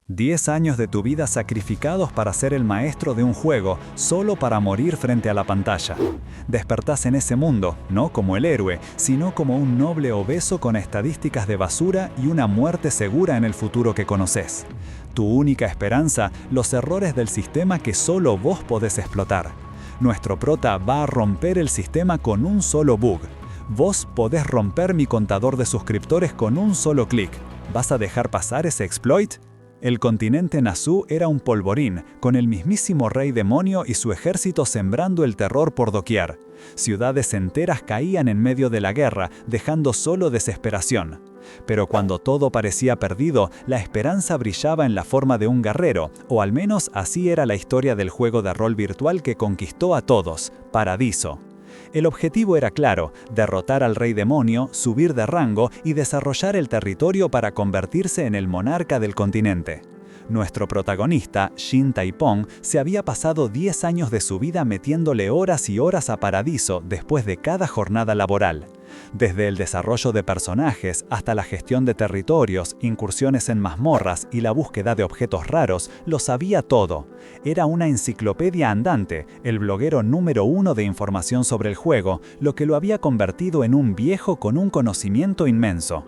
10 años de tu vida sacrificados para ser el maestro de un juego, solo para morir frente a la pantalla. Despertás en ese mundo, no como el héroe, sino como un noble obeso con estadísticas de basura y una muerte segura en el futuro que conoces. Tu única esperanza, los errores del sistema que solo vos podés explotar. Nuestro prota va a romper el sistema con un solo bug. Vos podés romper mi contador de suscriptores con un solo clic. ¿Vas a dejar pasar ese exploit? El continente Nasu era un polvorín, con el mismísimo rey demonio y su ejército sembrando el terror por doquier. Ciudades enteras caían en medio de la guerra, dejando solo desesperación. Pero cuando todo parecía perdido, la esperanza brillaba en la forma de un guerrero, o al menos así era la historia del juego de rol virtual que conquistó a todos, Paradiso. El objetivo era claro: derrotar al rey demonio, subir de rango y desarrollar el territorio para convertirse en el monarca del continente. Nuestro protagonista, Shin Taipong, se había pasado 10 años de su vida metiéndole horas y horas a Paradiso después de cada jornada laboral. Desde el desarrollo de personajes hasta la gestión de territorios, incursiones en mazmorras y la búsqueda de objetos raros, lo sabía todo. Era una enciclopedia andante, el bloguero número 1 de información sobre el juego, lo que lo había convertido en un viejo con un conocimiento inmenso.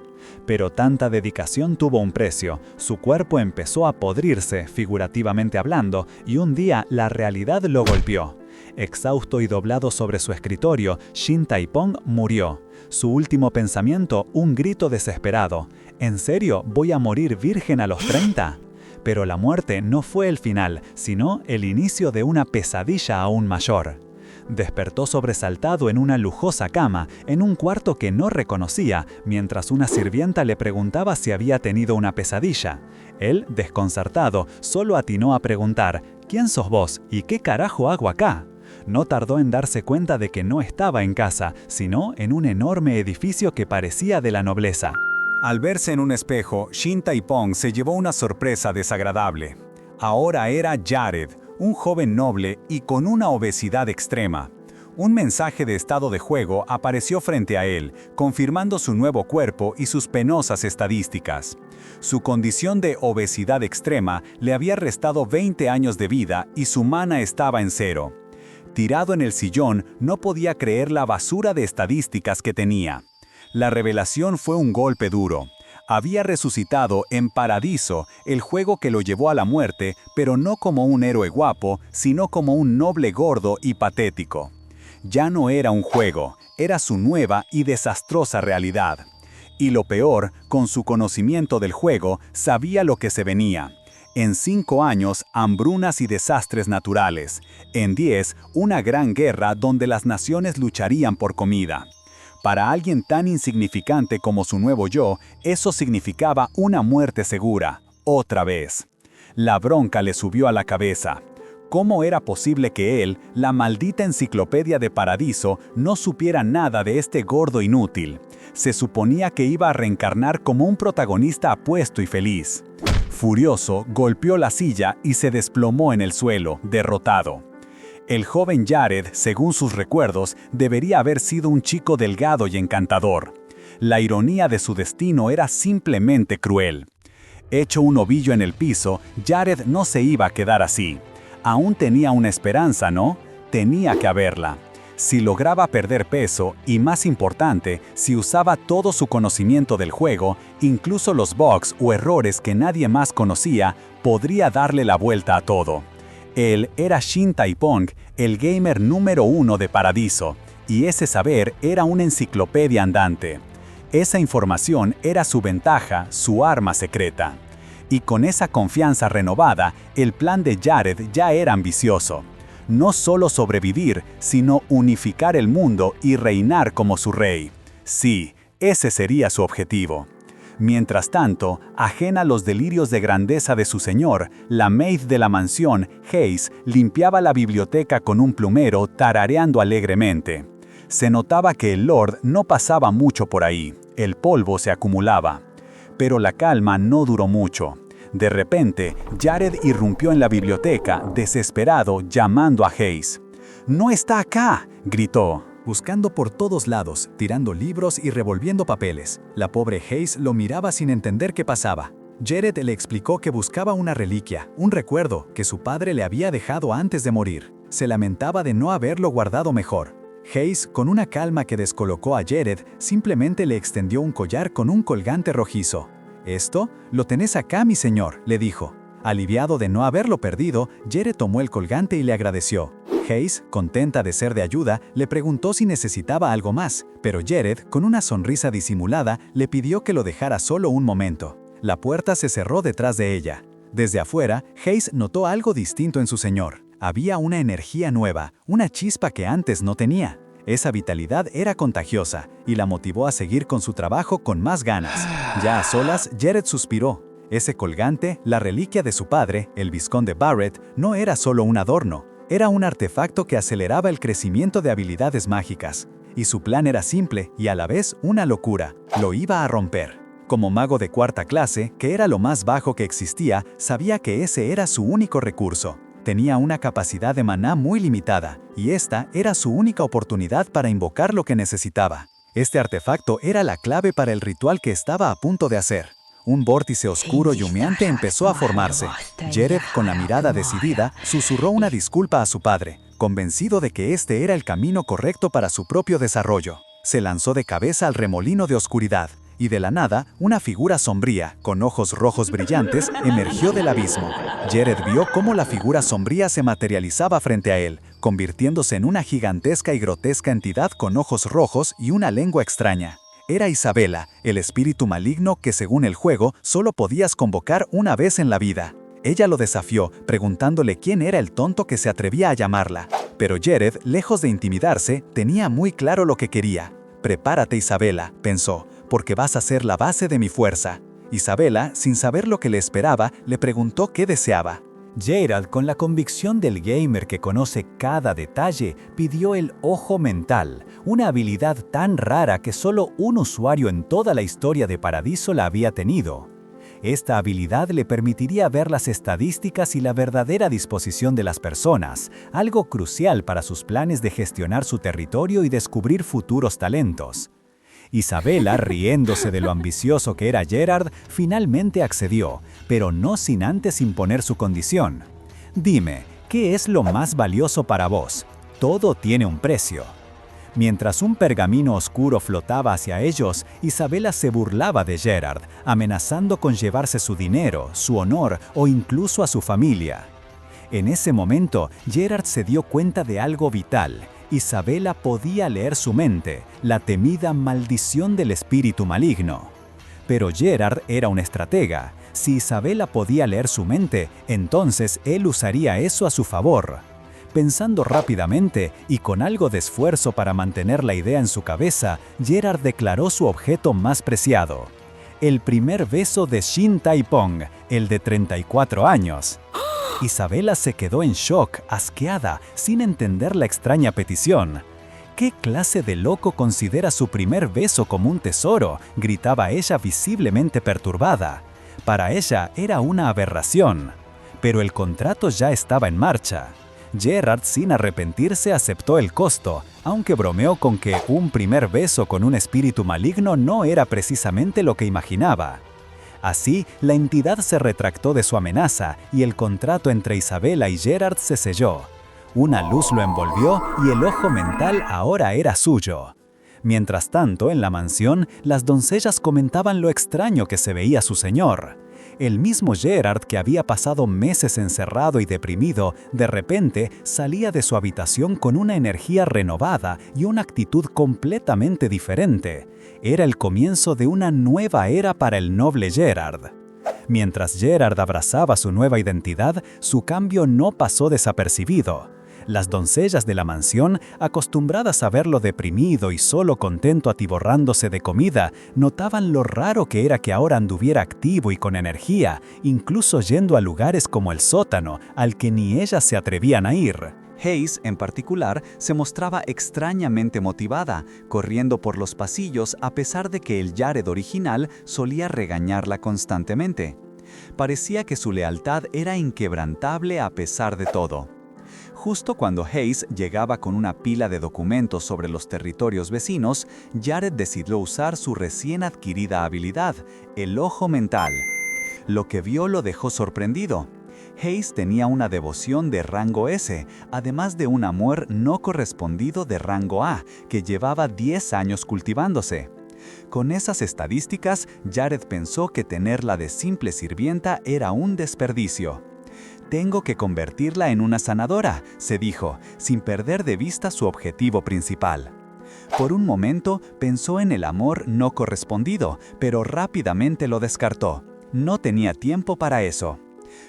Pero tanta dedicación tuvo un precio. Su cuerpo empezó a podrirse, figurativamente hablando, y un día la realidad lo golpeó. Exhausto y doblado sobre su escritorio, Shin Taipong murió. Su último pensamiento, un grito desesperado: ¿en serio voy a morir virgen a los 30? Pero la muerte no fue el final, sino el inicio de una pesadilla aún mayor. Despertó sobresaltado en una lujosa cama, en un cuarto que no reconocía, mientras una sirvienta le preguntaba si había tenido una pesadilla. Él, desconcertado, solo atinó a preguntar: ¿quién sos vos y qué carajo hago acá? No tardó en darse cuenta de que no estaba en casa, sino en un enorme edificio que parecía de la nobleza. Al verse en un espejo, Shin Taipong se llevó una sorpresa desagradable. Ahora era Jared, un joven noble y con una obesidad extrema. Un mensaje de estado de juego apareció frente a él, confirmando su nuevo cuerpo y sus penosas estadísticas. Su condición de obesidad extrema le había restado 20 años de vida y su mana estaba en 0. Tirado en el sillón, no podía creer la basura de estadísticas que tenía. La revelación fue un golpe duro. Había resucitado en Paradiso, el juego que lo llevó a la muerte, pero no como un héroe guapo, sino como un noble gordo y patético. Ya no era un juego, era su nueva y desastrosa realidad. Y lo peor, con su conocimiento del juego, sabía lo que se venía. En 5 años, hambrunas y desastres naturales. En 10, una gran guerra donde las naciones lucharían por comida. Para alguien tan insignificante como su nuevo yo, eso significaba una muerte segura, otra vez. La bronca le subió a la cabeza. ¿Cómo era posible que él, la maldita enciclopedia de Paradiso, no supiera nada de este gordo inútil? Se suponía que iba a reencarnar como un protagonista apuesto y feliz. Furioso, golpeó la silla y se desplomó en el suelo, derrotado. El joven Jared, según sus recuerdos, debería haber sido un chico delgado y encantador. La ironía de su destino era simplemente cruel. Hecho un ovillo en el piso, Jared no se iba a quedar así. Aún tenía una esperanza, ¿no? Tenía que haberla. Si lograba perder peso y, más importante, si usaba todo su conocimiento del juego, incluso los bugs o errores que nadie más conocía, podría darle la vuelta a todo. Él era Shin Taipong, el gamer número 1 de Paradiso, y ese saber era una enciclopedia andante. Esa información era su ventaja, su arma secreta. Y con esa confianza renovada, el plan de Jared ya era ambicioso. No solo sobrevivir, sino unificar el mundo y reinar como su rey. Sí, ese sería su objetivo. Mientras tanto, ajena a los delirios de grandeza de su señor, la maid de la mansión, Hayes, limpiaba la biblioteca con un plumero, tarareando alegremente. Se notaba que el Lord no pasaba mucho por ahí, el polvo se acumulaba. Pero la calma no duró mucho. De repente, Jared irrumpió en la biblioteca, desesperado, llamando a Hayes. «¡No está acá!», gritó. Buscando por todos lados, tirando libros y revolviendo papeles, la pobre Hayes lo miraba sin entender qué pasaba. Jared le explicó que buscaba una reliquia, un recuerdo que su padre le había dejado antes de morir. Se lamentaba de no haberlo guardado mejor. Hayes, con una calma que descolocó a Jared, simplemente le extendió un collar con un colgante rojizo. «Esto lo tenés acá, mi señor», le dijo. Aliviado de no haberlo perdido, Jared tomó el colgante y le agradeció. Hayes, contenta de ser de ayuda, le preguntó si necesitaba algo más, pero Jared, con una sonrisa disimulada, le pidió que lo dejara solo un momento. La puerta se cerró detrás de ella. Desde afuera, Hayes notó algo distinto en su señor. Había una energía nueva, una chispa que antes no tenía. Esa vitalidad era contagiosa y la motivó a seguir con su trabajo con más ganas. Ya a solas, Jared suspiró. Ese colgante, la reliquia de su padre, el vizconde Barrett, no era solo un adorno. Era un artefacto que aceleraba el crecimiento de habilidades mágicas. Y su plan era simple y a la vez una locura. Lo iba a romper. Como mago de cuarta clase, que era lo más bajo que existía, sabía que ese era su único recurso. Tenía una capacidad de maná muy limitada, y esta era su única oportunidad para invocar lo que necesitaba. Este artefacto era la clave para el ritual que estaba a punto de hacer. Un vórtice oscuro y humeante empezó a formarse. Jared, con la mirada decidida, susurró una disculpa a su padre, convencido de que este era el camino correcto para su propio desarrollo. Se lanzó de cabeza al remolino de oscuridad, y de la nada, una figura sombría, con ojos rojos brillantes, emergió del abismo. Jared vio cómo la figura sombría se materializaba frente a él, convirtiéndose en una gigantesca y grotesca entidad con ojos rojos y una lengua extraña. Era Isabela, el espíritu maligno que según el juego solo podías convocar una vez en la vida. Ella lo desafió, preguntándole quién era el tonto que se atrevía a llamarla. Pero Jared, lejos de intimidarse, tenía muy claro lo que quería. «Prepárate, Isabela», pensó, «porque vas a ser la base de mi fuerza». Isabela, sin saber lo que le esperaba, le preguntó qué deseaba. Jared, con la convicción del gamer que conoce cada detalle, pidió el Ojo Mental, una habilidad tan rara que solo un usuario en toda la historia de Paradiso la había tenido. Esta habilidad le permitiría ver las estadísticas y la verdadera disposición de las personas, algo crucial para sus planes de gestionar su territorio y descubrir futuros talentos. Isabela, riéndose de lo ambicioso que era Gerard, finalmente accedió, pero no sin antes imponer su condición. «Dime, ¿qué es lo más valioso para vos? Todo tiene un precio». Mientras un pergamino oscuro flotaba hacia ellos, Isabela se burlaba de Gerard, amenazando con llevarse su dinero, su honor o incluso a su familia. En ese momento, Gerard se dio cuenta de algo vital. Isabela podía leer su mente, la temida maldición del espíritu maligno. Pero Gerard era un estratega. Si Isabela podía leer su mente, entonces él usaría eso a su favor. Pensando rápidamente y con algo de esfuerzo para mantener la idea en su cabeza, Gerard declaró su objeto más preciado. El primer beso de Shin Tai-pong, el de 34 años. Isabela se quedó en shock, asqueada, sin entender la extraña petición. «¿Qué clase de loco considera su primer beso como un tesoro?», gritaba ella visiblemente perturbada. Para ella era una aberración. Pero el contrato ya estaba en marcha. Gerard, sin arrepentirse, aceptó el costo, aunque bromeó con que un primer beso con un espíritu maligno no era precisamente lo que imaginaba. Así, la entidad se retractó de su amenaza y el contrato entre Isabela y Gerard se selló. Una luz lo envolvió y el Ojo Mental ahora era suyo. Mientras tanto, en la mansión, las doncellas comentaban lo extraño que se veía su señor. El mismo Gerard, que había pasado meses encerrado y deprimido, de repente salía de su habitación con una energía renovada y una actitud completamente diferente. Era el comienzo de una nueva era para el noble Gerard. Mientras Gerard abrazaba su nueva identidad, su cambio no pasó desapercibido. Las doncellas de la mansión, acostumbradas a verlo deprimido y solo contento atiborrándose de comida, notaban lo raro que era que ahora anduviera activo y con energía, incluso yendo a lugares como el sótano, al que ni ellas se atrevían a ir. Hayes, en particular, se mostraba extrañamente motivada, corriendo por los pasillos a pesar de que el Jared original solía regañarla constantemente. Parecía que su lealtad era inquebrantable a pesar de todo. Justo cuando Hayes llegaba con una pila de documentos sobre los territorios vecinos, Jared decidió usar su recién adquirida habilidad, el Ojo Mental. Lo que vio lo dejó sorprendido. Hayes tenía una devoción de rango S, además de un amor no correspondido de rango A, que llevaba 10 años cultivándose. Con esas estadísticas, Jared pensó que tenerla de simple sirvienta era un desperdicio. «Tengo que convertirla en una sanadora», se dijo, sin perder de vista su objetivo principal. Por un momento pensó en el amor no correspondido, pero rápidamente lo descartó. No tenía tiempo para eso.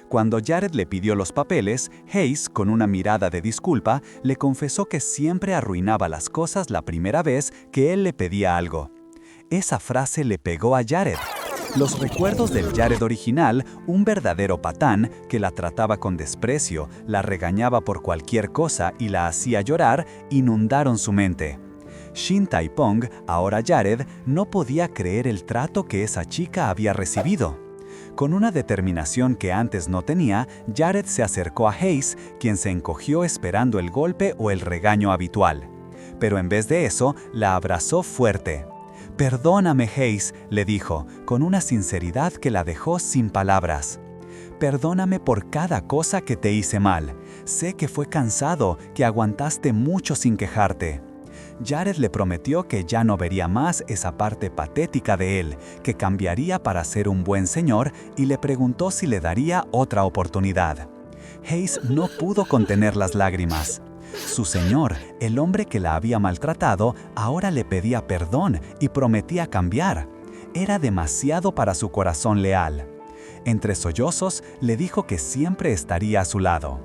Cuando Jared le pidió los papeles, Hayes, con una mirada de disculpa, le confesó que siempre arruinaba las cosas la primera vez que él le pedía algo. Esa frase le pegó a Jared. Los recuerdos del Jared original, un verdadero patán que la trataba con desprecio, la regañaba por cualquier cosa y la hacía llorar, inundaron su mente. Shin Tai-pong, ahora Jared, no podía creer el trato que esa chica había recibido. Con una determinación que antes no tenía, Jared se acercó a Hayes, quien se encogió esperando el golpe o el regaño habitual. Pero en vez de eso, la abrazó fuerte. «Perdóname, Hayes», le dijo, con una sinceridad que la dejó sin palabras. «Perdóname por cada cosa que te hice mal. Sé que fue cansado, que aguantaste mucho sin quejarte». Jared le prometió que ya no vería más esa parte patética de él, que cambiaría para ser un buen señor, y le preguntó si le daría otra oportunidad. Hayes no pudo contener las lágrimas. Su señor, el hombre que la había maltratado, ahora le pedía perdón y prometía cambiar. Era demasiado para su corazón leal. Entre sollozos, le dijo que siempre estaría a su lado.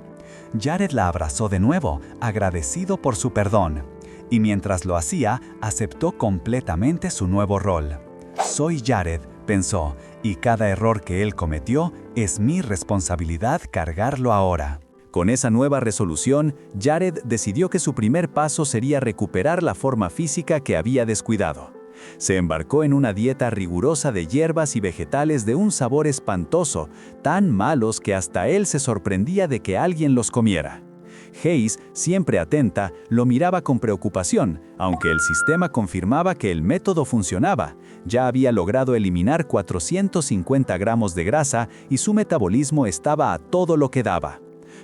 Jared la abrazó de nuevo, agradecido por su perdón. Y mientras lo hacía, aceptó completamente su nuevo rol. «Soy Jared», pensó, «y cada error que él cometió es mi responsabilidad cargarlo ahora». Con esa nueva resolución, Jared decidió que su primer paso sería recuperar la forma física que había descuidado. Se embarcó en una dieta rigurosa de hierbas y vegetales de un sabor espantoso, tan malos que hasta él se sorprendía de que alguien los comiera. Hayes, siempre atenta, lo miraba con preocupación, aunque el sistema confirmaba que el método funcionaba. Ya había logrado eliminar 450 gramos de grasa y su metabolismo estaba a todo lo que daba.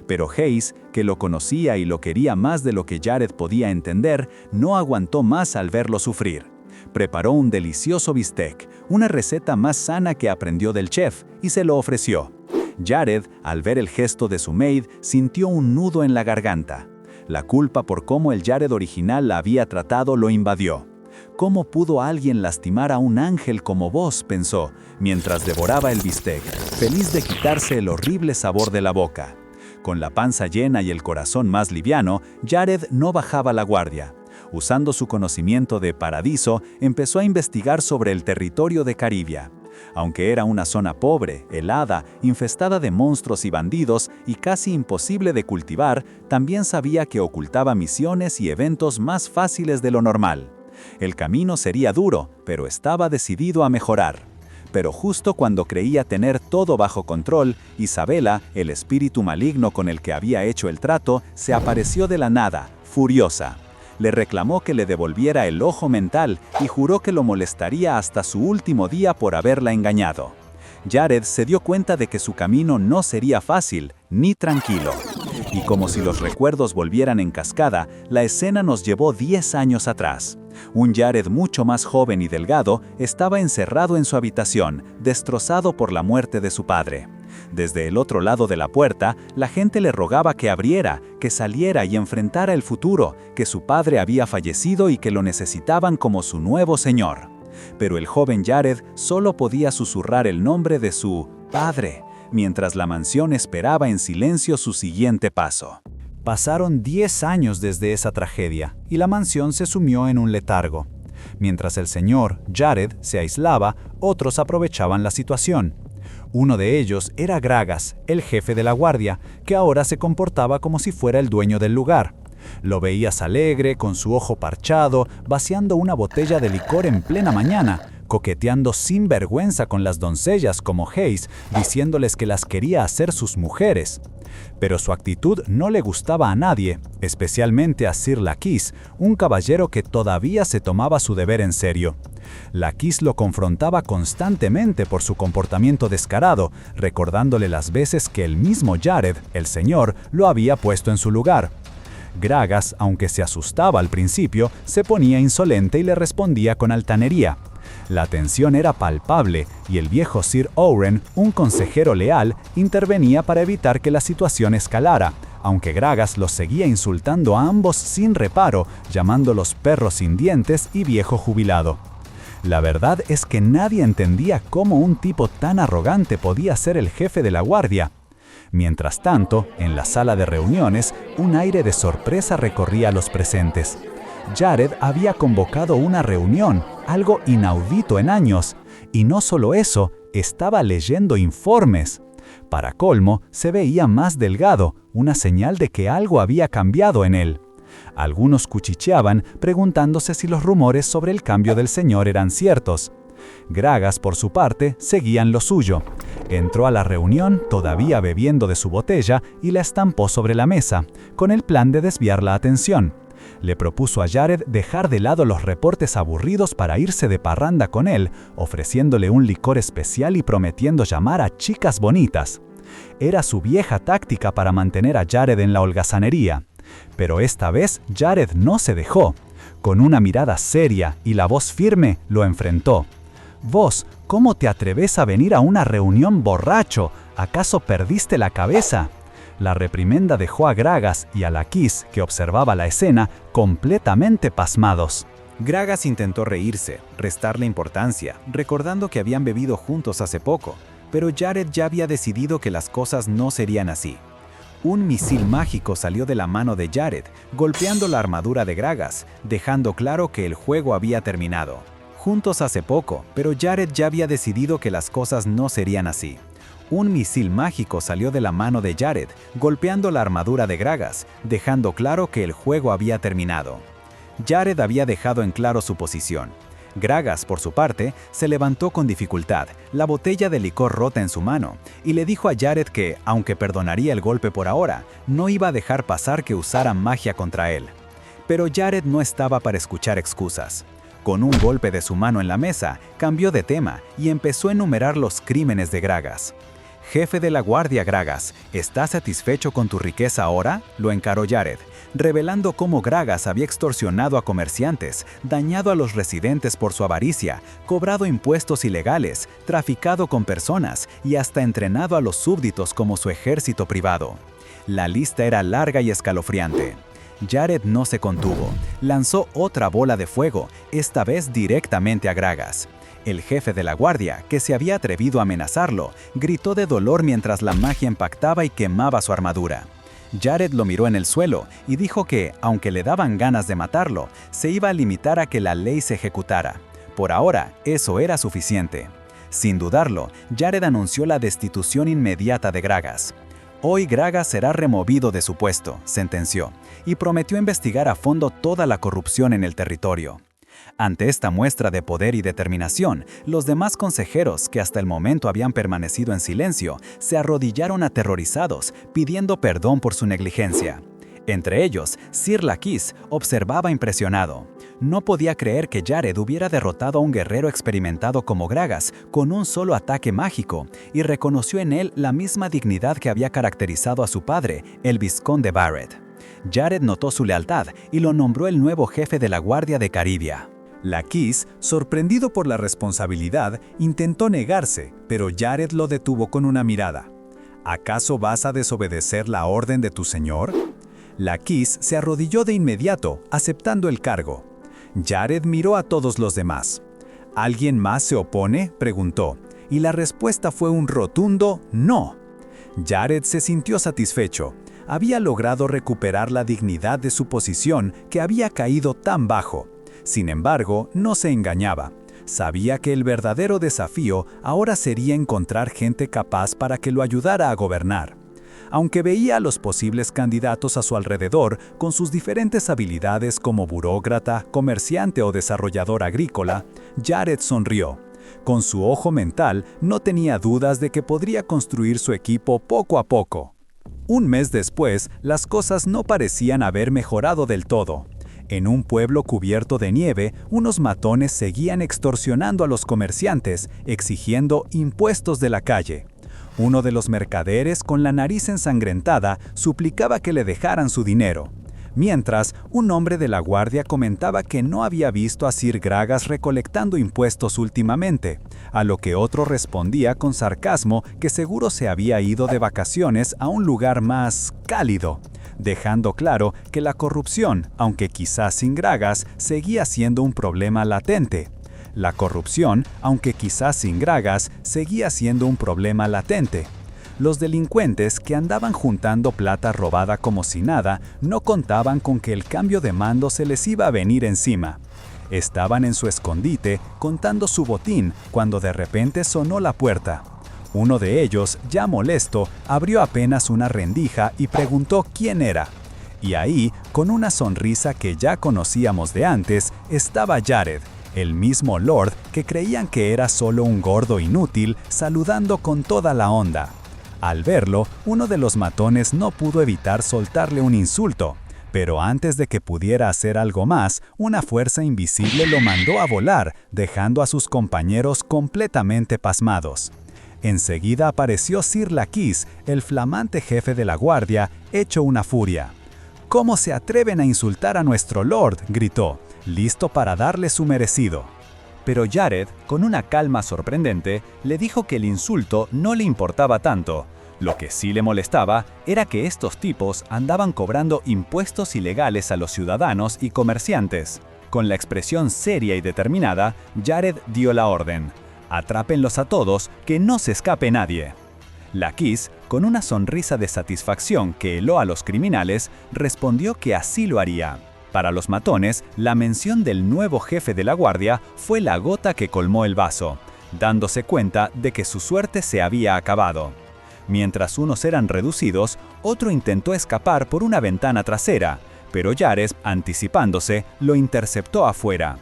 Pero Hayes, que lo conocía y lo quería más de lo que Jared podía entender, no aguantó más al verlo sufrir. Preparó un delicioso bistec, una receta más sana que aprendió del chef, y se lo ofreció. Jared, al ver el gesto de su maid, sintió un nudo en la garganta. La culpa por cómo el Jared original la había tratado lo invadió. «¿Cómo pudo alguien lastimar a un ángel como vos?», pensó, mientras devoraba el bistec, feliz de quitarse el horrible sabor de la boca. Con la panza llena y el corazón más liviano, Jared no bajaba la guardia. Usando su conocimiento de Paradiso, empezó a investigar sobre el territorio de Caribia. Aunque era una zona pobre, helada, infestada de monstruos y bandidos y casi imposible de cultivar, también sabía que ocultaba misiones y eventos más fáciles de lo normal. El camino sería duro, pero estaba decidido a mejorar. Pero justo cuando creía tener todo bajo control, Isabela, el espíritu maligno con el que había hecho el trato, se apareció de la nada, furiosa. Le reclamó que le devolviera el ojo mental y juró que lo molestaría hasta su último día por haberla engañado. Jared se dio cuenta de que su camino no sería fácil ni tranquilo. Y como si los recuerdos volvieran en cascada, la escena nos llevó 10 años atrás. Un Jared mucho más joven y delgado estaba encerrado en su habitación, destrozado por la muerte de su padre. Desde el otro lado de la puerta, la gente le rogaba que abriera, que saliera y enfrentara el futuro, que su padre había fallecido y que lo necesitaban como su nuevo señor. Pero el joven Jared solo podía susurrar el nombre de su padre, mientras la mansión esperaba en silencio su siguiente paso. Pasaron 10 años desde esa tragedia, y la mansión se sumió en un letargo. Mientras el señor, Jared, se aislaba, otros aprovechaban la situación. Uno de ellos era Gragas, el jefe de la guardia, que ahora se comportaba como si fuera el dueño del lugar. Lo veías alegre, con su ojo parchado, vaciando una botella de licor en plena mañana, coqueteando sin vergüenza con las doncellas como Hayes, diciéndoles que las quería hacer sus mujeres. Pero su actitud no le gustaba a nadie, especialmente a Sir Lakis, un caballero que todavía se tomaba su deber en serio. Lakis lo confrontaba constantemente por su comportamiento descarado, recordándole las veces que el mismo Jared, el señor, lo había puesto en su lugar. Gragas, aunque se asustaba al principio, se ponía insolente y le respondía con altanería. La tensión era palpable y el viejo Sir Owen, un consejero leal, intervenía para evitar que la situación escalara, aunque Gragas los seguía insultando a ambos sin reparo, llamándolos perros sin dientes y viejo jubilado. La verdad es que nadie entendía cómo un tipo tan arrogante podía ser el jefe de la guardia. Mientras tanto, en la sala de reuniones, un aire de sorpresa recorría a los presentes. Jared había convocado una reunión, algo inaudito en años, y no solo eso, estaba leyendo informes. Para colmo, se veía más delgado, una señal de que algo había cambiado en él. Algunos cuchicheaban, preguntándose si los rumores sobre el cambio del señor eran ciertos. Gragas, por su parte, seguía en lo suyo. Entró a la reunión, todavía bebiendo de su botella, y la estampó sobre la mesa, con el plan de desviar la atención. Le propuso a Jared dejar de lado los reportes aburridos para irse de parranda con él, ofreciéndole un licor especial y prometiendo llamar a chicas bonitas. Era su vieja táctica para mantener a Jared en la holgazanería. Pero esta vez Jared no se dejó. Con una mirada seria y la voz firme, lo enfrentó. «Vos, ¿cómo te atreves a venir a una reunión borracho? ¿Acaso perdiste la cabeza?» La reprimenda dejó a Gragas y a Lakis, que observaba la escena, completamente pasmados. Gragas intentó reírse, restarle importancia, recordando que habían bebido juntos hace poco, pero Jared ya había decidido que las cosas no serían así. Un misil mágico salió de la mano de Jared, golpeando la armadura de Gragas, dejando claro que el juego había terminado. Juntos hace poco, pero Jared ya había decidido que las cosas no serían así. Un misil mágico salió de la mano de Jared, golpeando la armadura de Gragas, dejando claro que el juego había terminado. Jared había dejado en claro su posición. Gragas, por su parte, se levantó con dificultad, la botella de licor rota en su mano, y le dijo a Jared que, aunque perdonaría el golpe por ahora, no iba a dejar pasar que usara magia contra él. Pero Jared no estaba para escuchar excusas. Con un golpe de su mano en la mesa, cambió de tema y empezó a enumerar los crímenes de Gragas. «Jefe de la guardia, Gragas, ¿estás satisfecho con tu riqueza ahora?», lo encaró Jared, revelando cómo Gragas había extorsionado a comerciantes, dañado a los residentes por su avaricia, cobrado impuestos ilegales, traficado con personas y hasta entrenado a los súbditos como su ejército privado. La lista era larga y escalofriante. Jared no se contuvo, lanzó otra bola de fuego, esta vez directamente a Gragas. El jefe de la guardia, que se había atrevido a amenazarlo, gritó de dolor mientras la magia impactaba y quemaba su armadura. Jared lo miró en el suelo y dijo que, aunque le daban ganas de matarlo, se iba a limitar a que la ley se ejecutara. Por ahora, eso era suficiente. Sin dudarlo, Jared anunció la destitución inmediata de Gragas. «Hoy Gragas será removido de su puesto», sentenció, y prometió investigar a fondo toda la corrupción en el territorio. Ante esta muestra de poder y determinación, los demás consejeros, que hasta el momento habían permanecido en silencio, se arrodillaron aterrorizados, pidiendo perdón por su negligencia. Entre ellos, Sir Lakis observaba impresionado. No podía creer que Jared hubiera derrotado a un guerrero experimentado como Gragas con un solo ataque mágico, y reconoció en él la misma dignidad que había caracterizado a su padre, el vizconde Barrett. Jared notó su lealtad y lo nombró el nuevo jefe de la Guardia de Caribia. Lakis, sorprendido por la responsabilidad, intentó negarse, pero Jared lo detuvo con una mirada. «¿Acaso vas a desobedecer la orden de tu señor?». Lakis se arrodilló de inmediato, aceptando el cargo. Jared miró a todos los demás. «¿Alguien más se opone?», preguntó, y la respuesta fue un rotundo «no». Jared se sintió satisfecho. Había logrado recuperar la dignidad de su posición que había caído tan bajo. Sin embargo, no se engañaba. Sabía que el verdadero desafío ahora sería encontrar gente capaz para que lo ayudara a gobernar. Aunque veía a los posibles candidatos a su alrededor con sus diferentes habilidades como burócrata, comerciante o desarrollador agrícola, Jared sonrió. Con su ojo mental, no tenía dudas de que podría construir su equipo poco a poco. Un mes después, las cosas no parecían haber mejorado del todo. En un pueblo cubierto de nieve, unos matones seguían extorsionando a los comerciantes, exigiendo impuestos de la calle. Uno de los mercaderes, con la nariz ensangrentada, suplicaba que le dejaran su dinero. Mientras, un hombre de la guardia comentaba que no había visto a Sir Gragas recolectando impuestos últimamente, a lo que otro respondía con sarcasmo que seguro se había ido de vacaciones a un lugar más cálido, dejando claro que la corrupción, aunque quizás sin Gragas, seguía siendo un problema latente. La corrupción, aunque quizás sin Gragas, seguía siendo un problema latente. Los delincuentes que andaban juntando plata robada como si nada, no contaban con que el cambio de mando se les iba a venir encima. Estaban en su escondite contando su botín cuando de repente sonó la puerta. Uno de ellos, ya molesto, abrió apenas una rendija y preguntó quién era. Y ahí, con una sonrisa que ya conocíamos de antes, estaba Jared, el mismo Lord que creían que era solo un gordo inútil, saludando con toda la onda. Al verlo, uno de los matones no pudo evitar soltarle un insulto, pero antes de que pudiera hacer algo más, una fuerza invisible lo mandó a volar, dejando a sus compañeros completamente pasmados. Enseguida apareció Sir Lakis, el flamante jefe de la guardia, hecho una furia. «¿Cómo se atreven a insultar a nuestro Lord?», gritó, listo para darle su merecido. Pero Jared, con una calma sorprendente, le dijo que el insulto no le importaba tanto. Lo que sí le molestaba era que estos tipos andaban cobrando impuestos ilegales a los ciudadanos y comerciantes. Con la expresión seria y determinada, Jared dio la orden: «Atrápenlos a todos, que no se escape nadie». Lakis, con una sonrisa de satisfacción que heló a los criminales, respondió que así lo haría. Para los matones, la mención del nuevo jefe de la guardia fue la gota que colmó el vaso, dándose cuenta de que su suerte se había acabado. Mientras unos eran reducidos, otro intentó escapar por una ventana trasera, pero Jared, anticipándose, lo interceptó afuera.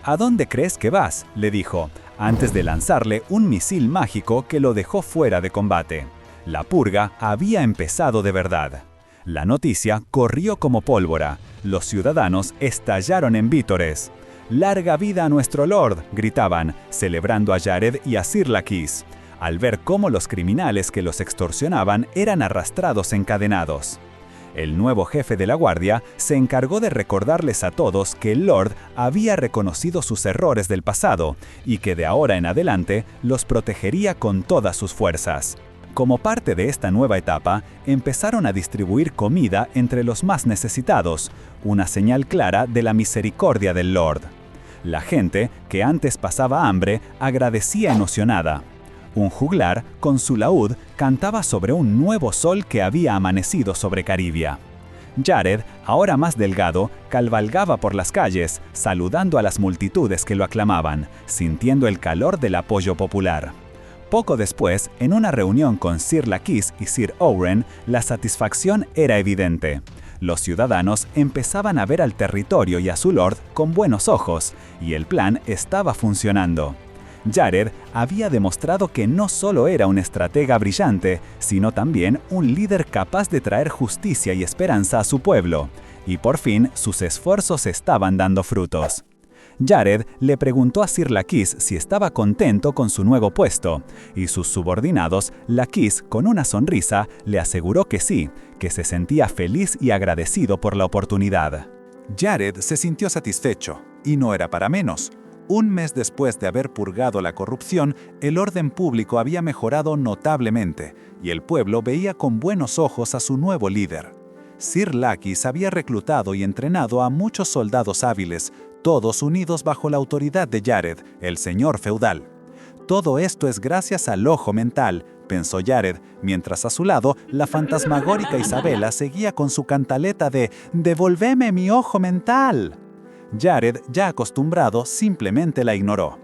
«¿A dónde crees que vas?», le dijo, antes de lanzarle un misil mágico que lo dejó fuera de combate. La purga había empezado de verdad. La noticia corrió como pólvora. Los ciudadanos estallaron en vítores. «¡Larga vida a nuestro Lord!», gritaban, celebrando a Jared y a Sir Lakis, al ver cómo los criminales que los extorsionaban eran arrastrados encadenados. El nuevo jefe de la guardia se encargó de recordarles a todos que el Lord había reconocido sus errores del pasado y que de ahora en adelante los protegería con todas sus fuerzas. Como parte de esta nueva etapa, empezaron a distribuir comida entre los más necesitados, una señal clara de la misericordia del Lord. La gente, que antes pasaba hambre, agradecía emocionada. Un juglar, con su laúd, cantaba sobre un nuevo sol que había amanecido sobre Caribia. Jared, ahora más delgado, cabalgaba por las calles, saludando a las multitudes que lo aclamaban, sintiendo el calor del apoyo popular. Poco después, en una reunión con Sir Lakis y Sir Owen, la satisfacción era evidente. Los ciudadanos empezaban a ver al territorio y a su lord con buenos ojos, y el plan estaba funcionando. Jared había demostrado que no solo era un estratega brillante, sino también un líder capaz de traer justicia y esperanza a su pueblo, y por fin sus esfuerzos estaban dando frutos. Jared le preguntó a Sir Lakis si estaba contento con su nuevo puesto, y sus subordinados, Lakis, con una sonrisa, le aseguró que sí, que se sentía feliz y agradecido por la oportunidad. Jared se sintió satisfecho, y no era para menos. Un mes después de haber purgado la corrupción, el orden público había mejorado notablemente, y el pueblo veía con buenos ojos a su nuevo líder. Sir Lakis había reclutado y entrenado a muchos soldados hábiles, todos unidos bajo la autoridad de Jared, el señor feudal. Todo esto es gracias al ojo mental, pensó Jared, mientras a su lado la fantasmagórica Isabela seguía con su cantaleta de «¡Devolveme mi ojo mental!». Jared, ya acostumbrado, simplemente la ignoró.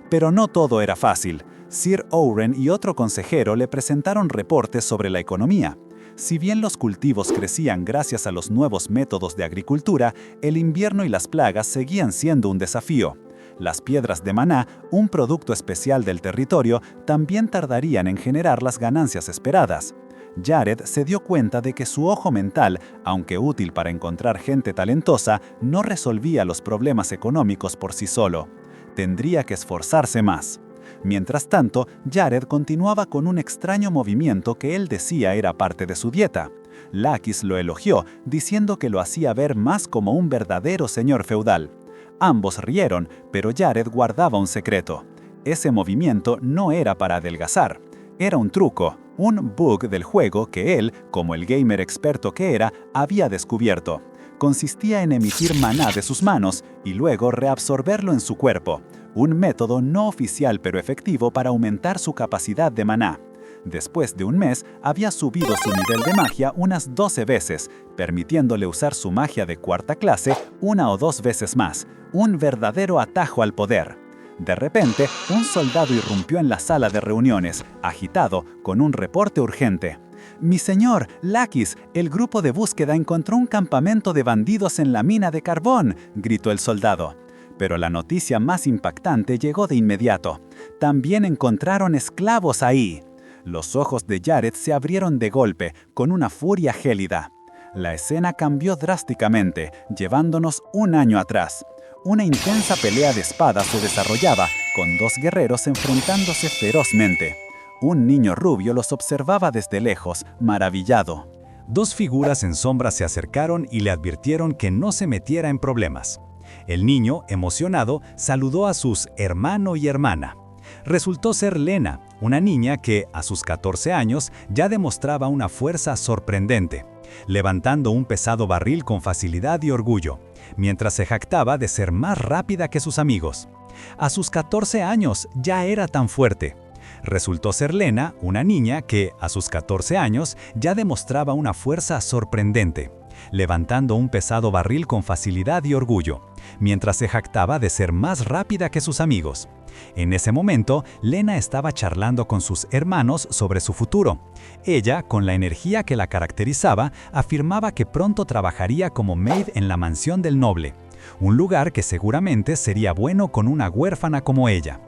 Pero no todo era fácil. Sir Owen y otro consejero le presentaron reportes sobre la economía. Si bien los cultivos crecían gracias a los nuevos métodos de agricultura, el invierno y las plagas seguían siendo un desafío. Las piedras de maná, un producto especial del territorio, también tardarían en generar las ganancias esperadas. Jared se dio cuenta de que su ojo mental, aunque útil para encontrar gente talentosa, no resolvía los problemas económicos por sí solo. Tendría que esforzarse más. Mientras tanto, Jared continuaba con un extraño movimiento que él decía era parte de su dieta. Lakis lo elogió, diciendo que lo hacía ver más como un verdadero señor feudal. Ambos rieron, pero Jared guardaba un secreto. Ese movimiento no era para adelgazar. Era un truco, un bug del juego que él, como el gamer experto que era, había descubierto. Consistía en emitir maná de sus manos y luego reabsorberlo en su cuerpo. Un método no oficial pero efectivo para aumentar su capacidad de maná. Después de un mes, había subido su nivel de magia unas 12 veces, permitiéndole usar su magia de cuarta clase 1 o 2 veces más. Un verdadero atajo al poder. De repente, un soldado irrumpió en la sala de reuniones, agitado, con un reporte urgente. «Mi señor, Lakis, el grupo de búsqueda encontró un campamento de bandidos en la mina de carbón», gritó el soldado. Pero la noticia más impactante llegó de inmediato. También encontraron esclavos ahí. Los ojos de Jared se abrieron de golpe, con una furia gélida. La escena cambió drásticamente, llevándonos un año atrás. Una intensa pelea de espadas se desarrollaba, con 2 guerreros enfrentándose ferozmente. Un niño rubio los observaba desde lejos, maravillado. 2 figuras en sombra se acercaron y le advirtieron que no se metiera en problemas. El niño, emocionado, saludó a sus hermano y hermana. Resultó ser Lena, una niña que, a sus 14 años, ya demostraba una fuerza sorprendente, levantando un pesado barril con facilidad y orgullo, mientras se jactaba de ser más rápida que sus amigos. A sus 14 años ya era tan fuerte. Resultó ser Lena, una niña que, a sus 14 años, ya demostraba una fuerza sorprendente, levantando un pesado barril con facilidad y orgullo, mientras se jactaba de ser más rápida que sus amigos. En ese momento, Lena estaba charlando con sus hermanos sobre su futuro. Ella, con la energía que la caracterizaba, afirmaba que pronto trabajaría como maid en la mansión del noble, un lugar que seguramente sería bueno con una huérfana como ella.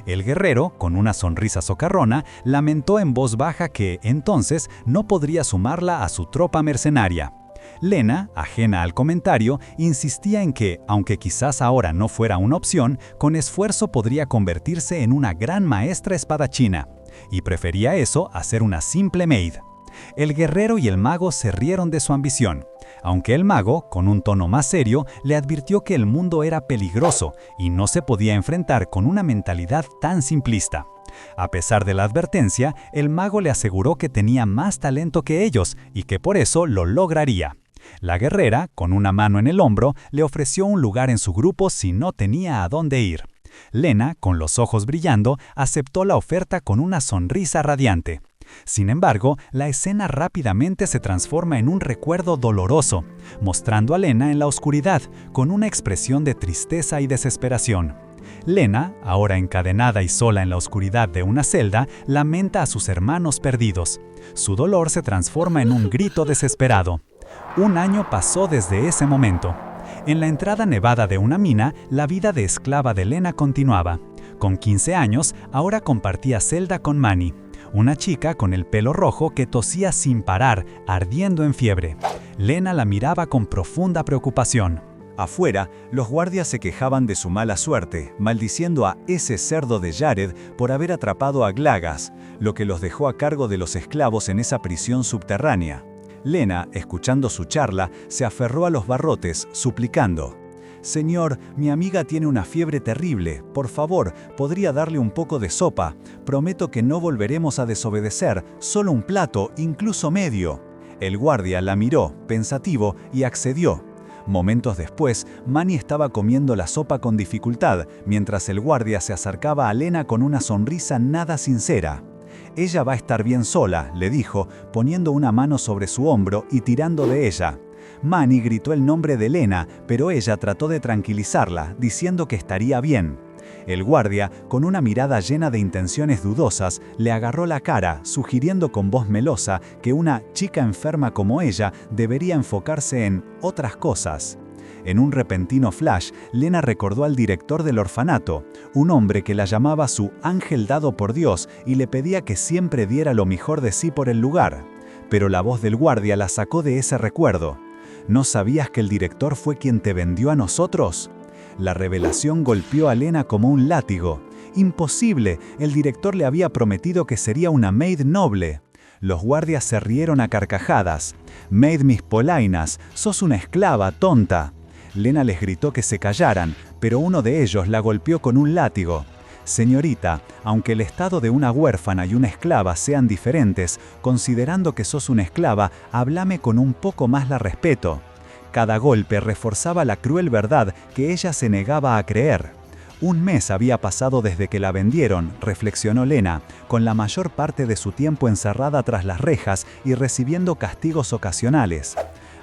El guerrero, con una sonrisa socarrona, lamentó en voz baja que, entonces, no podría sumarla a su tropa mercenaria. Lena, ajena al comentario, insistía en que, aunque quizás ahora no fuera una opción, con esfuerzo podría convertirse en una gran maestra espadachina, y prefería eso a ser una simple maid. El guerrero y el mago se rieron de su ambición, aunque el mago, con un tono más serio, le advirtió que el mundo era peligroso y no se podía enfrentar con una mentalidad tan simplista. A pesar de la advertencia, el mago le aseguró que tenía más talento que ellos y que por eso lo lograría. La guerrera, con una mano en el hombro, le ofreció un lugar en su grupo si no tenía a dónde ir. Lena, con los ojos brillando, aceptó la oferta con una sonrisa radiante. Sin embargo, la escena rápidamente se transforma en un recuerdo doloroso, mostrando a Lena en la oscuridad, con una expresión de tristeza y desesperación. Lena, ahora encadenada y sola en la oscuridad de una celda, lamenta a sus hermanos perdidos. Su dolor se transforma en un grito desesperado. Un año pasó desde ese momento. En la entrada nevada de una mina, la vida de esclava de Lena continuaba. Con 15 años, ahora compartía celda con Manny, una chica con el pelo rojo que tosía sin parar, ardiendo en fiebre. Lena la miraba con profunda preocupación. Afuera, los guardias se quejaban de su mala suerte, maldiciendo a ese cerdo de Jared por haber atrapado a Glagas, lo que los dejó a cargo de los esclavos en esa prisión subterránea. Lena, escuchando su charla, se aferró a los barrotes, suplicando: «Señor, mi amiga tiene una fiebre terrible. Por favor, ¿podría darle un poco de sopa? Prometo que no volveremos a desobedecer, solo un plato, incluso medio». El guardia la miró, pensativo, y accedió. Momentos después, Manny estaba comiendo la sopa con dificultad, mientras el guardia se acercaba a Lena con una sonrisa nada sincera. «Ella va a estar bien sola», le dijo, poniendo una mano sobre su hombro y tirando de ella. Manny gritó el nombre de Lena, pero ella trató de tranquilizarla, diciendo que estaría bien. El guardia, con una mirada llena de intenciones dudosas, le agarró la cara, sugiriendo con voz melosa que una chica enferma como ella debería enfocarse en otras cosas. En un repentino flash, Lena recordó al director del orfanato, un hombre que la llamaba su ángel dado por Dios y le pedía que siempre diera lo mejor de sí por el lugar. Pero la voz del guardia la sacó de ese recuerdo. ¿No sabías que el director fue quien te vendió a nosotros? La revelación golpeó a Lena como un látigo. ¡Imposible! El director le había prometido que sería una maid noble. Los guardias se rieron a carcajadas. «Maid mis polainas, sos una esclava, tonta». Lena les gritó que se callaran, pero uno de ellos la golpeó con un látigo. «Señorita, aunque el estado de una huérfana y una esclava sean diferentes, considerando que sos una esclava, háblame con un poco más la respeto». Cada golpe reforzaba la cruel verdad que ella se negaba a creer. Un mes había pasado desde que la vendieron, reflexionó Lena, con la mayor parte de su tiempo encerrada tras las rejas y recibiendo castigos ocasionales.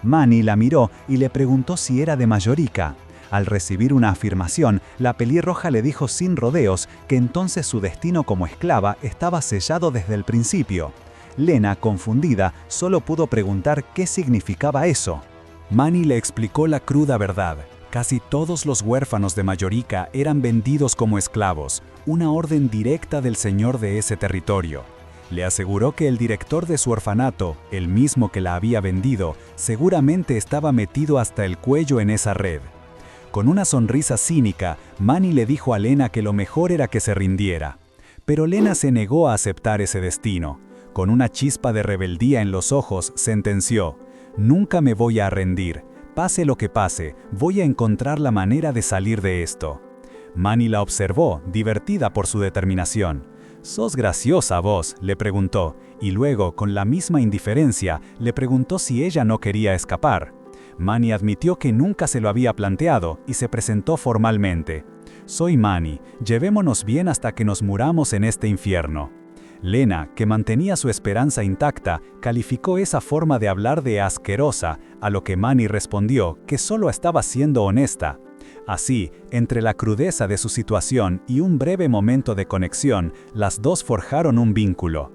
Manny la miró y le preguntó si era de Mallorca. Al recibir una afirmación, la pelirroja le dijo sin rodeos que entonces su destino como esclava estaba sellado desde el principio. Lena, confundida, solo pudo preguntar qué significaba eso. Manny le explicó la cruda verdad. Casi todos los huérfanos de Mallorca eran vendidos como esclavos, una orden directa del señor de ese territorio. Le aseguró que el director de su orfanato, el mismo que la había vendido, seguramente estaba metido hasta el cuello en esa red. Con una sonrisa cínica, Manny le dijo a Lena que lo mejor era que se rindiera. Pero Lena se negó a aceptar ese destino. Con una chispa de rebeldía en los ojos, sentenció: «Nunca me voy a rendir. Pase lo que pase, voy a encontrar la manera de salir de esto». Manny la observó, divertida por su determinación. «¿Sos graciosa vos?», le preguntó, y luego, con la misma indiferencia, le preguntó si ella no quería escapar. Manny admitió que nunca se lo había planteado y se presentó formalmente. «Soy Manny, llevémonos bien hasta que nos muramos en este infierno». Lena, que mantenía su esperanza intacta, calificó esa forma de hablar de asquerosa, a lo que Manny respondió que solo estaba siendo honesta. Así, entre la crudeza de su situación y un breve momento de conexión, las dos forjaron un vínculo.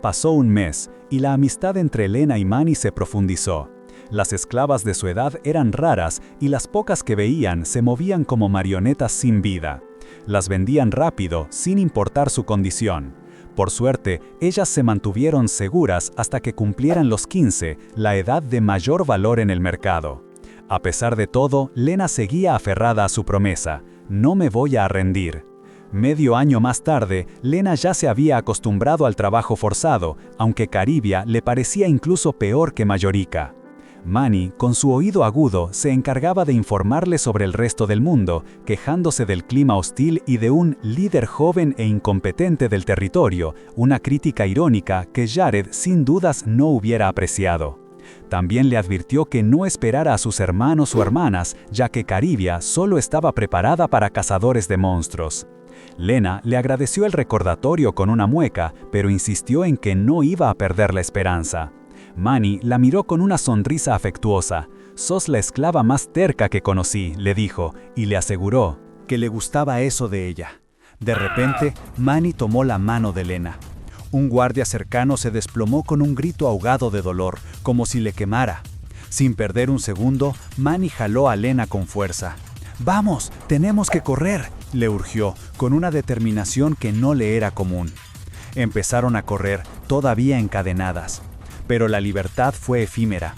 Pasó un mes, y la amistad entre Lena y Manny se profundizó. Las esclavas de su edad eran raras y las pocas que veían se movían como marionetas sin vida. Las vendían rápido, sin importar su condición. Por suerte, ellas se mantuvieron seguras hasta que cumplieran los 15, la edad de mayor valor en el mercado. A pesar de todo, Lena seguía aferrada a su promesa: «No me voy a rendir». Medio año más tarde, Lena ya se había acostumbrado al trabajo forzado, aunque Caribia le parecía incluso peor que Mallorca. Manny, con su oído agudo, se encargaba de informarle sobre el resto del mundo, quejándose del clima hostil y de un líder joven e incompetente del territorio, una crítica irónica que Jared sin dudas no hubiera apreciado. También le advirtió que no esperara a sus hermanos o hermanas, ya que Caribia solo estaba preparada para cazadores de monstruos. Lena le agradeció el recordatorio con una mueca, pero insistió en que no iba a perder la esperanza. Manny la miró con una sonrisa afectuosa. «Sos la esclava más terca que conocí», le dijo, y le aseguró que le gustaba eso de ella. De repente, Manny tomó la mano de Lena. Un guardia cercano se desplomó con un grito ahogado de dolor, como si le quemara. Sin perder un segundo, Manny jaló a Lena con fuerza. «Vamos, tenemos que correr», le urgió, con una determinación que no le era común. Empezaron a correr, todavía encadenadas. Pero la libertad fue efímera.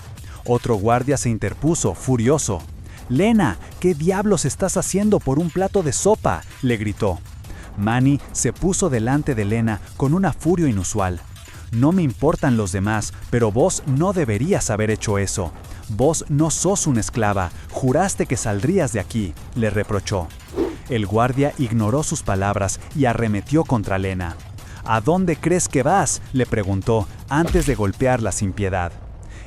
Otro guardia se interpuso, furioso. «Lena, ¿qué diablos estás haciendo por un plato de sopa?», le gritó. Manny se puso delante de Lena con una furia inusual. «No me importan los demás, pero vos no deberías haber hecho eso. Vos no sos una esclava, juraste que saldrías de aquí», le reprochó. El guardia ignoró sus palabras y arremetió contra Lena. «¿A dónde crees que vas?», le preguntó, antes de golpearla sin piedad.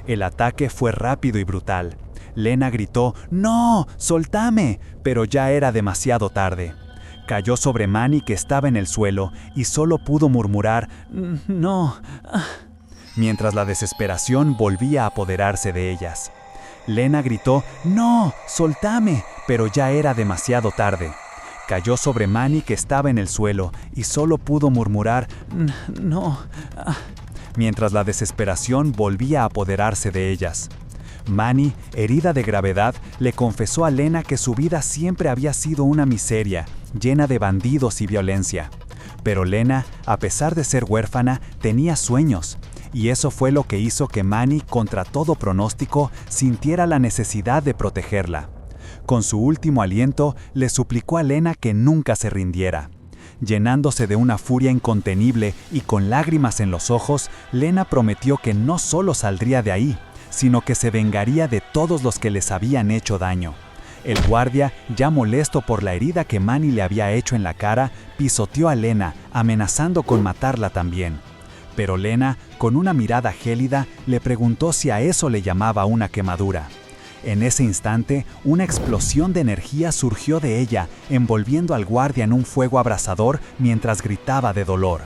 El ataque fue rápido y brutal. Lena gritó: «¡No! ¡Soltame!», pero ya era demasiado tarde. Cayó sobre Manny, que estaba en el suelo, y solo pudo murmurar: «No», mientras la desesperación volvía a apoderarse de ellas. Lena gritó: «¡No! ¡Soltame!», pero ya era demasiado tarde. Cayó sobre Manny, que estaba en el suelo, y solo pudo murmurar «No», mientras la desesperación volvía a apoderarse de ellas. Manny, herida de gravedad, le confesó a Lena que su vida siempre había sido una miseria, llena de bandidos y violencia. Pero Lena, a pesar de ser huérfana, tenía sueños, y eso fue lo que hizo que Manny, contra todo pronóstico, sintiera la necesidad de protegerla. Con su último aliento, le suplicó a Lena que nunca se rindiera. Llenándose de una furia incontenible y con lágrimas en los ojos, Lena prometió que no solo saldría de ahí, sino que se vengaría de todos los que les habían hecho daño. El guardia, ya molesto por la herida que Manny le había hecho en la cara, pisoteó a Lena, amenazando con matarla también. Pero Lena, con una mirada gélida, le preguntó si a eso le llamaba una quemadura. En ese instante, una explosión de energía surgió de ella, envolviendo al guardia en un fuego abrasador mientras gritaba de dolor.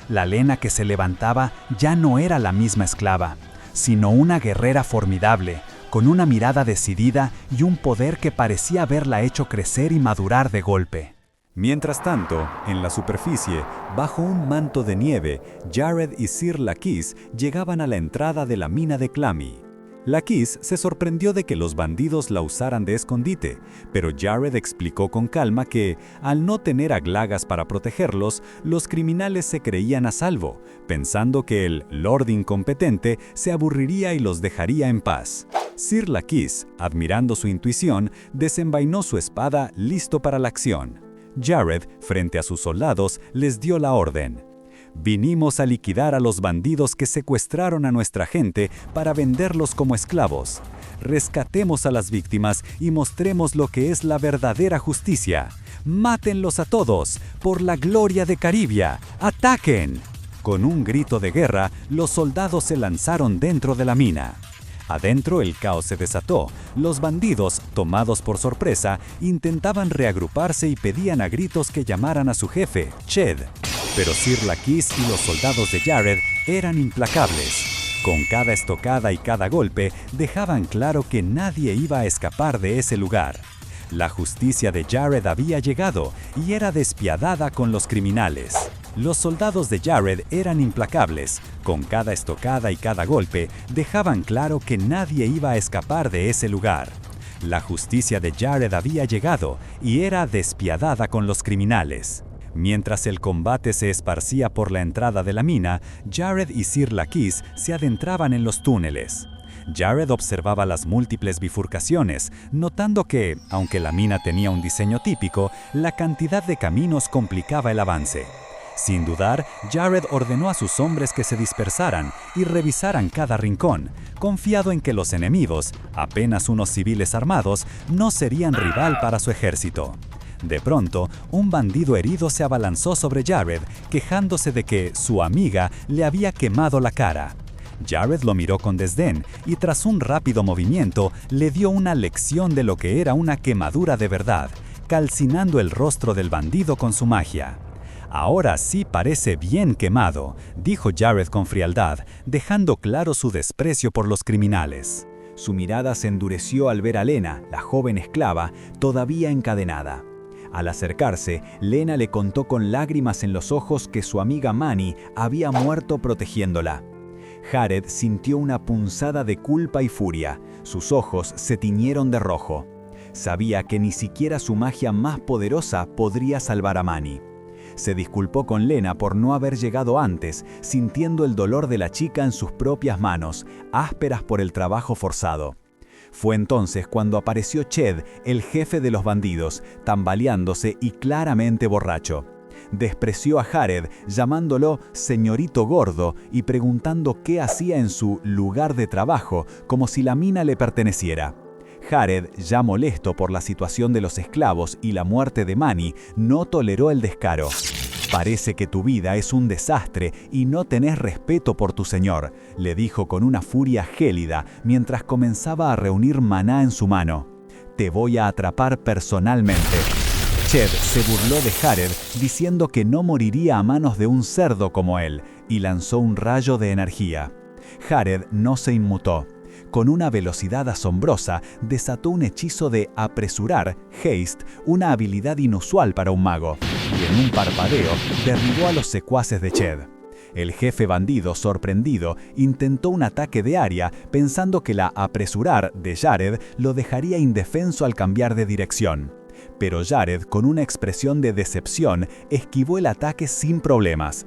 La Lena que se levantaba ya no era la misma esclava, sino una guerrera formidable, con una mirada decidida y un poder que parecía haberla hecho crecer y madurar de golpe. Mientras tanto, en la superficie, bajo un manto de nieve, Jared y Sir Lakis llegaban a la entrada de la mina de Clami. Lakis se sorprendió de que los bandidos la usaran de escondite, pero Jared explicó con calma que, al no tener a Glagas para protegerlos, los criminales se creían a salvo, pensando que el Lord incompetente se aburriría y los dejaría en paz. Sir Lakis, admirando su intuición, desenvainó su espada listo para la acción. Jared, frente a sus soldados, les dio la orden. Vinimos a liquidar a los bandidos que secuestraron a nuestra gente para venderlos como esclavos. Rescatemos a las víctimas y mostremos lo que es la verdadera justicia. ¡Mátenlos a todos! ¡Por la gloria de Caribia! ¡Ataquen! Con un grito de guerra, los soldados se lanzaron dentro de la mina. Adentro el caos se desató. Los bandidos, tomados por sorpresa, intentaban reagruparse y pedían a gritos que llamaran a su jefe, Ched. Pero Sir Lakis y los soldados de Jared eran implacables. Con cada estocada y cada golpe, dejaban claro que nadie iba a escapar de ese lugar. La justicia de Jared había llegado y era despiadada con los criminales. Los soldados de Jared eran implacables. Con cada estocada y cada golpe, dejaban claro que nadie iba a escapar de ese lugar. La justicia de Jared había llegado y era despiadada con los criminales. Mientras el combate se esparcía por la entrada de la mina, Jared y Sir Lakis se adentraban en los túneles. Jared observaba las múltiples bifurcaciones, notando que, aunque la mina tenía un diseño típico, la cantidad de caminos complicaba el avance. Sin dudar, Jared ordenó a sus hombres que se dispersaran y revisaran cada rincón, confiado en que los enemigos, apenas unos civiles armados, no serían rival para su ejército. De pronto, un bandido herido se abalanzó sobre Jared, quejándose de que su amiga le había quemado la cara. Jared lo miró con desdén y tras un rápido movimiento le dio una lección de lo que era una quemadura de verdad, calcinando el rostro del bandido con su magia. «Ahora sí parece bien quemado», dijo Jared con frialdad, dejando claro su desprecio por los criminales. Su mirada se endureció al ver a Lena, la joven esclava, todavía encadenada. Al acercarse, Lena le contó con lágrimas en los ojos que su amiga Manny había muerto protegiéndola. Jared sintió una punzada de culpa y furia. Sus ojos se tiñeron de rojo. Sabía que ni siquiera su magia más poderosa podría salvar a Manny. Se disculpó con Lena por no haber llegado antes, sintiendo el dolor de la chica en sus propias manos, ásperas por el trabajo forzado. Fue entonces cuando apareció Ched, el jefe de los bandidos, tambaleándose y claramente borracho. Despreció a Jared, llamándolo señorito gordo y preguntando qué hacía en su lugar de trabajo, como si la mina le perteneciera. Jared, ya molesto por la situación de los esclavos y la muerte de Manny, no toleró el descaro. «Parece que tu vida es un desastre y no tenés respeto por tu señor», le dijo con una furia gélida mientras comenzaba a reunir maná en su mano. «Te voy a atrapar personalmente». Ched se burló de Jared diciendo que no moriría a manos de un cerdo como él y lanzó un rayo de energía. Jared no se inmutó. Con una velocidad asombrosa, desató un hechizo de apresurar, haste, una habilidad inusual para un mago, y en un parpadeo derribó a los secuaces de Ched. El jefe bandido, sorprendido, intentó un ataque de área pensando que la apresurar de Jared lo dejaría indefenso al cambiar de dirección. Pero Jared, con una expresión de decepción, esquivó el ataque sin problemas.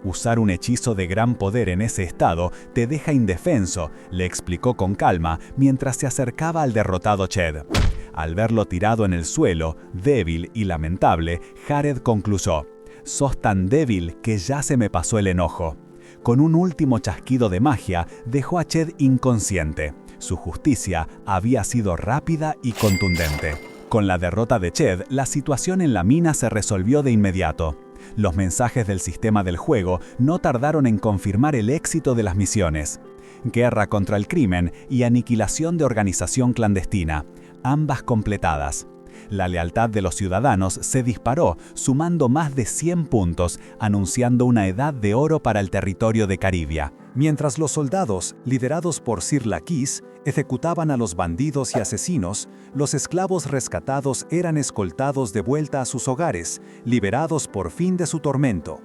Usar un hechizo de gran poder en ese estado te deja indefenso, le explicó con calma mientras se acercaba al derrotado Ched. Al verlo tirado en el suelo, débil y lamentable, Jared concluyó: «Sos tan débil que ya se me pasó el enojo». Con un último chasquido de magia, dejó a Ched inconsciente. Su justicia había sido rápida y contundente. Con la derrota de Ched, la situación en la mina se resolvió de inmediato. Los mensajes del sistema del juego no tardaron en confirmar el éxito de las misiones. Guerra contra el crimen y aniquilación de organización clandestina, ambas completadas. La lealtad de los ciudadanos se disparó, sumando más de 100 puntos, anunciando una edad de oro para el territorio de Caribia. Mientras los soldados, liderados por Sir Laquis, ejecutaban a los bandidos y asesinos, los esclavos rescatados eran escoltados de vuelta a sus hogares, liberados por fin de su tormento.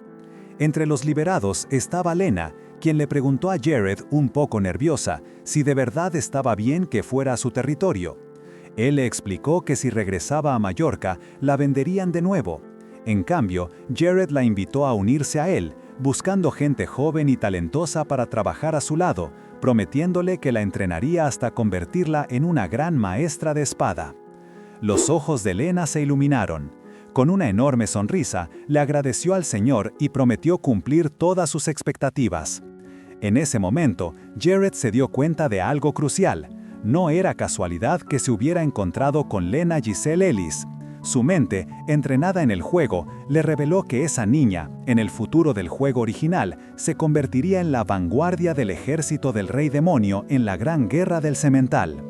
Entre los liberados estaba Lena, quien le preguntó a Jared, un poco nerviosa, si de verdad estaba bien que fuera a su territorio. Él le explicó que si regresaba a Mallorca, la venderían de nuevo. En cambio, Jared la invitó a unirse a él, buscando gente joven y talentosa para trabajar a su lado, prometiéndole que la entrenaría hasta convertirla en una gran maestra de espada. Los ojos de Lena se iluminaron. Con una enorme sonrisa, le agradeció al señor y prometió cumplir todas sus expectativas. En ese momento, Jared se dio cuenta de algo crucial. No era casualidad que se hubiera encontrado con Lena Giselle Ellis. Su mente, entrenada en el juego, le reveló que esa niña, en el futuro del juego original, se convertiría en la vanguardia del ejército del Rey Demonio en la Gran Guerra del Semental.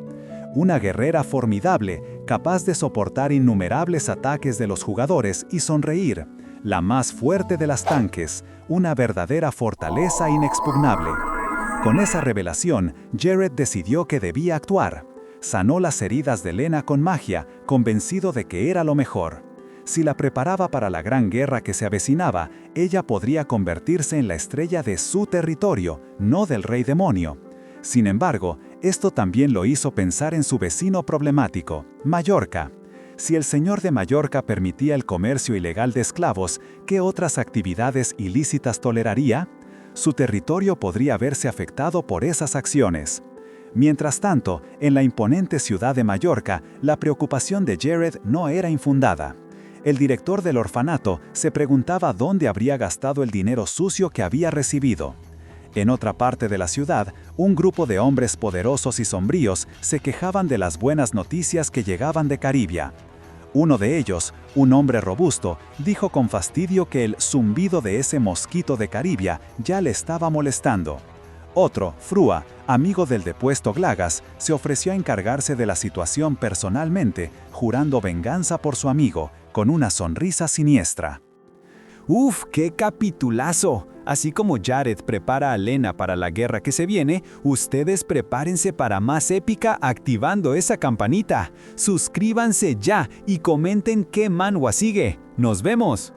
Una guerrera formidable, capaz de soportar innumerables ataques de los jugadores y sonreír. La más fuerte de las tanques, una verdadera fortaleza inexpugnable. Con esa revelación, Jared decidió que debía actuar. Sanó las heridas de Lena con magia, convencido de que era lo mejor. Si la preparaba para la gran guerra que se avecinaba, ella podría convertirse en la estrella de su territorio, no del Rey Demonio. Sin embargo, esto también lo hizo pensar en su vecino problemático, Mallorca. Si el señor de Mallorca permitía el comercio ilegal de esclavos, ¿qué otras actividades ilícitas toleraría? Su territorio podría verse afectado por esas acciones. Mientras tanto, en la imponente ciudad de Mallorca, la preocupación de Jared no era infundada. El director del orfanato se preguntaba dónde habría gastado el dinero sucio que había recibido. En otra parte de la ciudad, un grupo de hombres poderosos y sombríos se quejaban de las buenas noticias que llegaban de Caribia. Uno de ellos, un hombre robusto, dijo con fastidio que el zumbido de ese mosquito de Caribia ya le estaba molestando. Otro, Frua, amigo del depuesto Glagas, se ofreció a encargarse de la situación personalmente, jurando venganza por su amigo, con una sonrisa siniestra. ¡Uf, qué capitulazo! Así como Jared prepara a Lena para la guerra que se viene, ustedes prepárense para más épica activando esa campanita. Suscríbanse ya y comenten qué manhwa sigue. ¡Nos vemos!